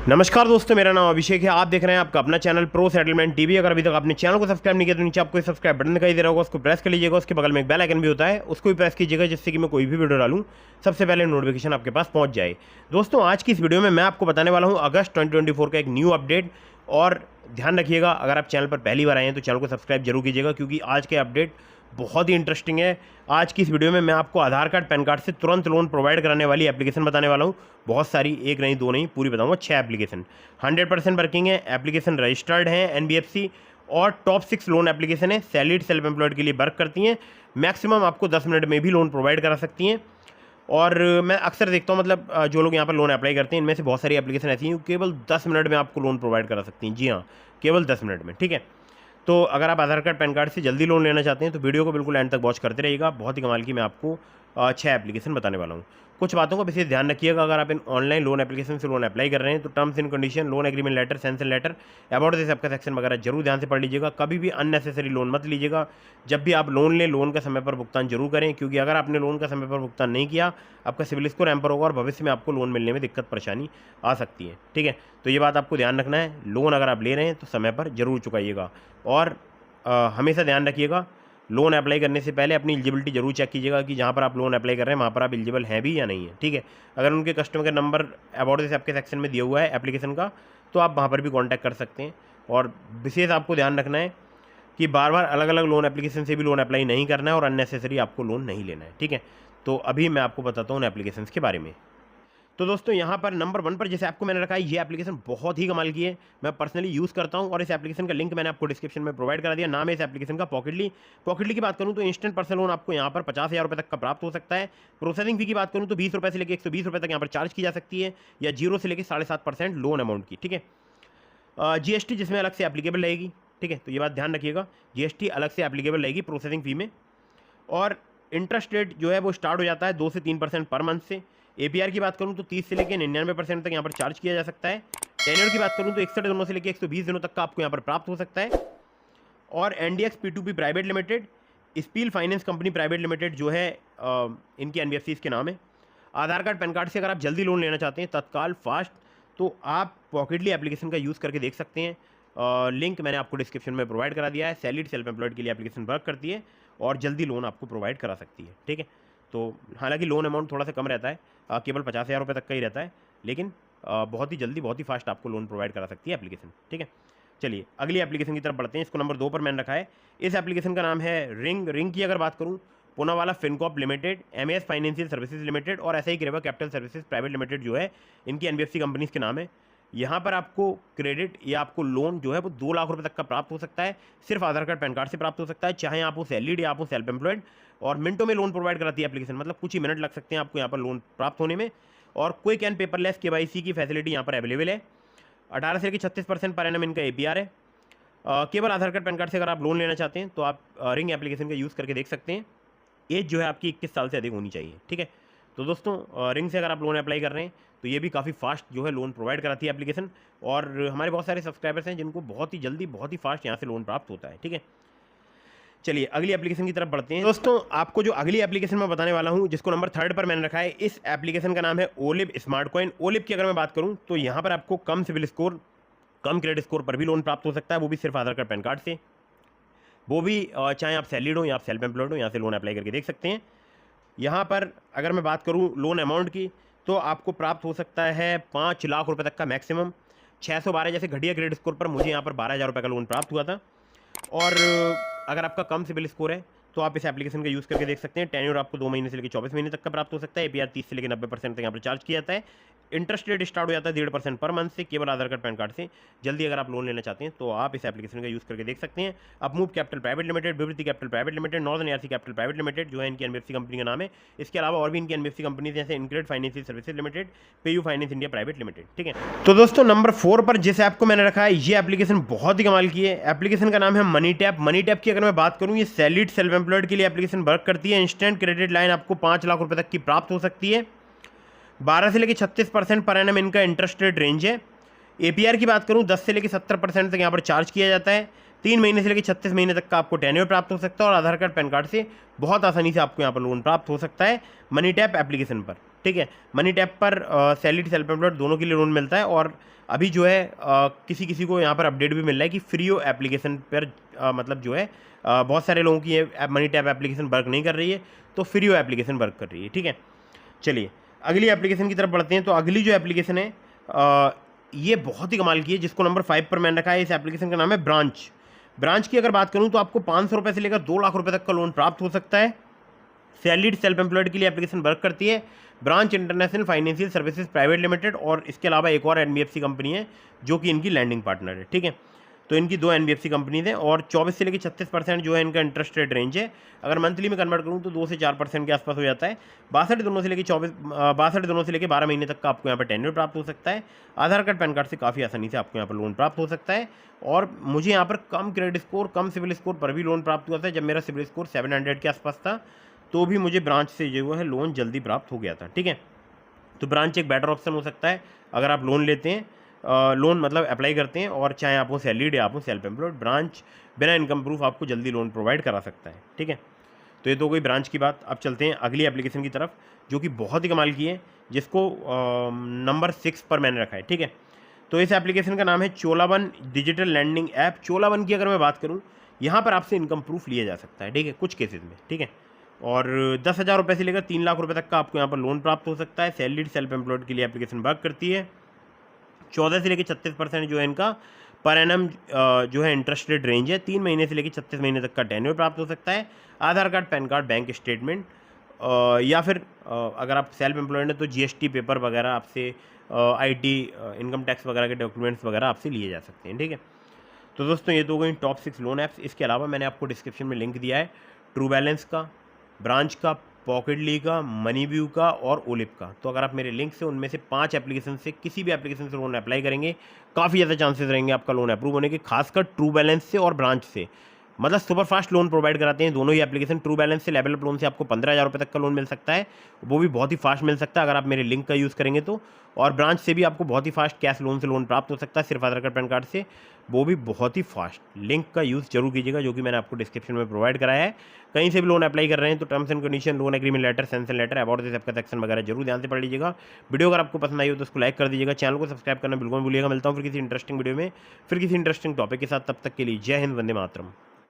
नमस्कार दोस्तों, मेरा नाम अभिषेक है। आप देख रहे हैं आपका अपना चैनल प्रो सेटलमेंट टीवी। अगर अभी तक आपने चैनल को सब्सक्राइब नहीं किया तो नीचे आपको सब्सक्राइब बटन दिखाई दे रहा होगा, उसको प्रेस कर लीजिएगा। उसके बगल में एक बेल आइकन भी होता है, उसको भी प्रेस कीजिएगा, जिससे कि मैं कोई भी वीडियो डालूं सबसे पहले नोटिफिकेशन आपके पास पहुंच जाए। दोस्तों, आज की इस वीडियो में मैं आपको बताने वाला हूँ अगस्त 2024 का एक न्यू अपडेट। और ध्यान रखिएगा, अगर आप चैनल पर पहली बार आए हैं तो चैनल को सब्सक्राइब जरूर कीजिएगा, क्योंकि आज के अपडेट बहुत ही इंटरेस्टिंग है। आज की इस वीडियो में मैं आपको आधार कार्ड पैन कार्ड से तुरंत लोन प्रोवाइड कराने वाली एप्लीकेशन बताने वाला हूँ। बहुत सारी, एक नहीं दो नहीं, पूरी बताऊंगा 6 एप्लीकेशन 100% वर्किंग है। एप्लीकेशन रजिस्टर्ड है एनबीएफसी और टॉप 6 लोन एप्लीकेशन है। सैलरीड सेल्फ एम्प्लॉयड के लिए वर्क करती हैं। मैक्सिमम आपको 10 मिनट में भी लोन प्रोवाइड करा सकती हैं। और मैं अक्सर देखता हूँ, मतलब जो लोग यहाँ पर लोन अप्लाई करते हैं, इनमें से बहुत सारी एप्लीकेशन ऐसी हैं केवल 10 मिनट में आपको लोन प्रोवाइड करा सकती हैं। जी हाँ, केवल 10 मिनट में। ठीक है, तो अगर आप आधार कार्ड पैन कार्ड से जल्दी लोन लेना चाहते हैं तो वीडियो को बिल्कुल एंड तक वॉच करते रहिएगा। बहुत ही कमाल की मैं आपको 6 एप्लीकेशन बताने वाला हूँ। कुछ बातों का विशेष ध्यान रखिएगा। अगर आप इन ऑनलाइन लोन एप्लीकेशन से लोन अप्लाई कर रहे हैं तो terms and condition, loan agreement letter, sanction letter, about this आपका सेक्शन वगैरह जरूर ध्यान से पढ़ लीजिएगा। कभी भी अननेसेसरी लोन मत लीजिएगा। जब भी आप लोन लें, लोन का समय पर भुगतान जरूर करें, क्योंकि अगर आपने लोन का समय पर भुगतान नहीं किया, आपका सिविल स्कोर हैम्पर होगा और भविष्य में आपको लोन मिलने में दिक्कत परेशानी आ सकती है। ठीक है, तो ये बात आपको ध्यान रखना है। लोन अगर आप ले रहे हैं तो समय पर जरूर चुकाइएगा। और हमेशा ध्यान रखिएगा, लोन अप्लाई करने से पहले अपनी एलिजिबिलिटी जरूर चेक कीजिएगा कि जहाँ पर आप लोन अप्लाई कर रहे हैं वहाँ पर आप एलिजिबल हैं भी या नहीं है। ठीक है, अगर उनके कस्टमर का नंबर अबाउट दिस आपके सेक्शन में दिया हुआ है एप्लीकेशन का, तो आप वहाँ पर भी कॉन्टैक्ट कर सकते हैं। और विशेष आपको ध्यान रखना है कि बार बार अलग अलग लोन एप्लीकेशन से भी लोन अप्लाई नहीं करना है और अननेसेसरी आपको लोन नहीं लेना है। ठीक है, तो अभी मैं आपको बताता हूँ उन एप्लीकेशन के बारे में। तो दोस्तों, यहाँ पर नंबर 1 पर जैसे आपको मैंने रखा है, ये एप्लीकेशन बहुत ही कमाल की है। मैं पर्सनली यूज़ करता हूँ और इस एप्लीकेशन का लिंक मैंने आपको डिस्क्रिप्शन में प्रोवाइड करा दिया। नाम है इस एप्लीकेशन का पॉकेटली। पॉकेटली की बात करूँ तो इंस्टेंट पर्सनल लोन आपको यहाँ पर 50,000 रुपये तक का प्राप्त हो सकता है। प्रोसेसिंग फी की बात करूँ तो 20 रुपये से लेकर 120 रुपये तक यहाँ पर चार्ज की जा सकती है, या 0 से लेकर 7.5% लोन अमाउंट की। ठीक है, जीएसटी जिसमें अलग से एप्लीकेबल रहेगी। ठीक है, तो ये बात ध्यान रखिएगा, जीएसटी अलग से एप्लीकेबल रहेगी प्रोसेसिंग फी में। और इंटरेस्ट रेट जो है वो स्टार्ट हो जाता है 2 से 3% पर मंथ से। एपीआर की बात करूँ तो 30 से लेकर 99% तक यहाँ पर चार्ज किया जा सकता है। टेन्योर की बात करूँ तो 61 दिनों से लेकर 120 दिनों तक का आपको यहाँ पर प्राप्त हो सकता है। और एनडीएक्स P2P private limited, spill finance company private limited जो है, इनकी एनबीएफसी के नाम है। आधार कार्ड पैन कार्ड से अगर आप जल्दी लोन लेना चाहते हैं, तत्काल फास्ट, तो आप पॉकेटली एप्लीकेशन का यूज़ करके देख सकते हैं। लिंक मैंने आपको डिस्क्रिप्शन में प्रोवाइड करा दिया है। सैलरीड सेल्फ एम्प्लॉयड के लिए एप्लीकेशन वर्क करती है और जल्दी लोन आपको प्रोवाइड करा सकती है। ठीक है, तो हालांकि लोन अमाउंट थोड़ा सा कम रहता है, केवल 50,000 रुपये तक का ही रहता है, लेकिन बहुत ही जल्दी, बहुत ही फास्ट आपको लोन प्रोवाइड करा सकती है एप्लीकेशन। ठीक है, चलिए अगली एप्लीकेशन की तरफ बढ़ते हैं। इसको नंबर 2 पर मैंने रखा है। इस एप्लीकेशन का नाम है रिंग। रिंग की अगर बात करूँ, Poonawalla Fincorp limited, MS financial services limited और ऐसा ही क्रेवा कैपिटल सर्विसेज प्राइवेट लिमिटेड जो है, इनकी एनबीएफसी कंपनीज के नाम है। यहाँ पर आपको क्रेडिट या आपको लोन जो है वो 2 लाख रुपए तक का प्राप्त हो सकता है। सिर्फ आधार कार्ड पैन कार्ड से प्राप्त हो सकता है, चाहे आप हो सैलरीड या आप हो सेल्फ एम्प्लॉयड। और मिनटों में लोन प्रोवाइड कराती है एप्लीकेशन, मतलब कुछ ही मिनट लग सकते हैं आपको यहाँ पर लोन प्राप्त होने में। और क्विक एंड पेपरलेस केवाईसी की फैसिलिटी यहाँ पर अवेलेबल है। 18 से लेकर 36% पर एनम इनका एपीआर है। केवल आधार कार्ड पैन कार्ड से अगर आप लोन लेना चाहते हैं तो आप रिंग एप्लीकेशन का यूज़ करके देख सकते हैं। एज जो है आपकी 21 साल से अधिक होनी चाहिए। ठीक है, तो दोस्तों, रिंग से अगर आप लोन अप्लाई कर रहे हैं तो ये भी काफ़ी फास्ट जो है लोन प्रोवाइड कराती है एप्लीकेशन। और हमारे बहुत सारे सब्सक्राइबर्स हैं जिनको बहुत ही जल्दी, बहुत ही फास्ट यहाँ से लोन प्राप्त होता है। ठीक है, चलिए अगली एप्लीकेशन की तरफ बढ़ते हैं। दोस्तों, आपको जो अगली एप्लीकेशन मैं बताने वाला हूँ, जिसको नंबर 3 पर मैंने रखा है, इस एप्लीकेशन का नाम है ओलिव स्मार्ट कॉइन। ओलिव की अगर मैं बात करूँ तो यहाँ पर आपको कम सिविल स्कोर, कम क्रेडिट स्कोर पर भी लोन प्राप्त हो सकता है, वो भी सिर्फ आधार कार्ड पैन कार्ड से। वो भी चाहे आप सैलरीड हो या आप सेल्फ एम्प्लॉयड हो, यहाँ से लोन अप्लाई करके देख सकते हैं। यहाँ पर अगर मैं बात करूँ लोन अमाउंट की, तो आपको प्राप्त हो सकता है 5 लाख रुपए तक का मैक्सिमम। 612 जैसे घटिया क्रेडिट स्कोर पर मुझे यहाँ पर 12,000 रुपये का लोन प्राप्त हुआ था। और अगर आपका कम सिबिल स्कोर है तो आप इस एप्लीकेशन का यूज़ करके देख सकते हैं। टेन्योर आपको 2 महीने से लेकर 24 महीने तक का प्राप्त हो सकता है। एपीआर 30 से लेकर 90% तक यहाँ पर चार्ज किया जाता है। इंटरेस्ट रेट स्टार्ट हो जाता है 1.5% पर मंथ से, केवल आधार कार्ड पैन कार्ड से। जल्दी अगर आप लोन लेना चाहते हैं तो आप इस एप्लीकेशन का यूज़ करके देख सकते हैं। Upmove capital private limited, Vivriti capital private limited, northern ARC capital private limited जो है इनकी एनबीएफसी कंपनी का नाम है। इसके अलावा और भी इनकी एनबीएफसी कंपनी जैसे InCred financial services limited, PayU finance India private limited. ठीक है, तो दोस्तों नंबर 4 पर जिस ऐप को मैंने रखा है, ये एप्लीकेशन बहुत ही कमाल की है। एप्लीकेशन का नाम है मनी टैप। मनी टैप की अगर मैं बात करूँ, ये सैलरीड सेल्फ एम्प्लॉयड के लिए एप्लीकेशन वर्क करती है। इंस्टेंट क्रेडिट लाइन आपको 5 लाख रुपए तक की प्राप्त हो सकती है। 12 से लेकर 36% पर एनम इनका इंटरेस्ट रेट रेंज है। एपीआर की बात करूं 10 से लेकर 70% तक यहाँ पर चार्ज किया जाता है। 3 महीने से लेकर 36 महीने तक का आपको टेन्योर प्राप्त हो सकता है और आधार कार्ड पैन कार्ड से बहुत आसानी से आपको यहाँ पर लोन प्राप्त हो सकता है मनी टैप एप्लीकेशन पर। ठीक है। मनी टैप पर सैलरीड सेल्फ एम्प्लॉयड दोनों के लिए लोन मिलता है। और अभी जो है किसी किसी को यहाँ पर अपडेट भी मिल रहा है कि फ्रीओ एप्लीकेशन पर मतलब जो है बहुत सारे लोगों की ये मनी टैप एप्लीकेशन वर्क नहीं कर रही है, तो फ्रीओ एप्लीकेशन वर्क कर रही है। ठीक है, चलिए अगली एप्लीकेशन की तरफ बढ़ते हैं। तो अगली जो एप्लीकेशन है ये बहुत ही कमाल की है, जिसको नंबर 5 पर मैंने रखा है। इस एप्लीकेशन का नाम है ब्रांच। ब्रांच की अगर बात करूं तो आपको 500 रुपये से लेकर 2 लाख रुपए तक का लोन प्राप्त हो सकता है। सैलरीड सेल्फ एम्प्लॉयड के लिए एप्लीकेशन वर्क करती है। Branch international financial services private limited, और इसके अलावा एक और एनबीएफसी कंपनी है जो कि इनकी लैंडिंग पार्टनर है। ठीक है, तो इनकी 2 एनबीएफसी कंपनीज हैं और 24 से लेकर 36% जो है इनका इंटरेस्ट रेट रेंज है। अगर मंथली में कन्वर्ट करूँ तो 2 से 4% के आसपास हो जाता है। 62 दिनों से लेकर 12 महीने तक का आपको यहाँ पर टेन्योर प्राप्त हो सकता है। आधार कार्ड पैन कार्ड से काफ़ी आसानी से आपको यहाँ पर लोन प्राप्त हो सकता है। और मुझे यहाँ पर कम क्रेडिट स्कोर, कम सिविल स्कोर पर भी लोन प्राप्त हुआ था। जब मेरा सिविल स्कोर 700 के आसपास था तो भी मुझे ब्रांच से जो है लोन जल्दी प्राप्त हो गया था। ठीक है, तो ब्रांच एक बेटर ऑप्शन हो सकता है अगर आप लोन लेते हैं, लोन मतलब अप्लाई करते हैं, और चाहे आप हो सैलरीड या आप हो सेल्फ एम्प्लॉयड, ब्रांच बिना इनकम प्रूफ आपको जल्दी लोन प्रोवाइड करा सकता है। ठीक है, तो ये तो कोई ब्रांच की बात। अब चलते हैं अगली एप्लीकेशन की तरफ जो कि बहुत ही कमाल की है, जिसको नंबर 6 पर मैंने रखा है। ठीक है, तो इस एप्लीकेशन का नाम है चोलावन डिजिटल लैंडिंग ऐप। चोलावन की अगर मैं बात करूँ, यहाँ पर आपसे इनकम प्रूफ लिया जा सकता है। ठीक है, कुछ केसेस में। ठीक है, और 10,000 रुपये से लेकर 3 लाख रुपए तक का आपको यहाँ पर लोन प्राप्त हो सकता है। सैलरीड सेल्फ एम्प्लॉयड के लिए एप्लीकेशन वर्क करती है। 14 से लेकर 36% जो है इनका पर एनम जो है इंटरेस्ट रेट रेंज है। 3 महीने से लेकर 36 महीने तक का टेन्योर प्राप्त हो सकता है। Aadhaar card, PAN card, bank statement, या फिर अगर आप सेल्फ एम्प्लॉयड हैं तो जीएसटी पेपर वगैरह आपसे, आईटी, इनकम टैक्स वगैरह के डॉक्यूमेंट्स वगैरह आपसे लिए जा सकते हैं। ठीक है, तो दोस्तों ये तो गई टॉप 6 लोन ऐप्स। इसके अलावा मैंने आपको डिस्क्रिप्शन में लिंक दिया है ट्रू बैलेंस का, ब्रांच का, पॉकेटली का, मनी व्यू का और ओलिप का। तो अगर आप मेरे लिंक से उनमें से 5 एप्लीकेशन से किसी भी एप्लीकेशन से लोन अप्लाई करेंगे, काफ़ी ज़्यादा चांसेस रहेंगे आपका लोन अप्रूव होने के, खासकर ट्रू बैलेंस से और ब्रांच से। मतलब सुपर फास्ट लोन प्रोवाइड कराते हैं दोनों ही एप्लीकेशन। ट्रू बैलेंस से लेवल अप लोन से आपको 15,000 रुपये तक का लोन मिल सकता है, वो भी बहुत ही फास्ट मिल सकता है अगर आप मेरे लिंक का यूज़ करेंगे तो। और ब्रांच से भी आपको बहुत ही फास्ट कैश लोन से लोन प्राप्त हो सकता है, सिर्फ आधार कार्ड पैन कार्ड से, वो भी बहुत ही फास्ट। लिंक का यूज़ जरूर कीजिएगा जो कि मैंने आपको डिस्क्रिप्शन में प्रोवाइड कराया है। कहीं से भी लोन अप्लाई कर रहे हैं तो terms and condition, loan agreement letter, sanction letter, about this app का सेक्शन वगैरह जरूर ध्यान से पढ़ लीजिएगा। वीडियो अगर आपको पसंद आई हो तो उसको लाइक कर दीजिएगा, चैनल को सब्सक्राइब करना बिल्कुल मत भूलिएगा। मिलता हूँ फिर किसी इंटरेस्टिंग वीडियो में, फिर किसी इंटरेस्टिंग टॉपिक के साथ। तब तक के लिए जय हिंद, वंदे मातरम।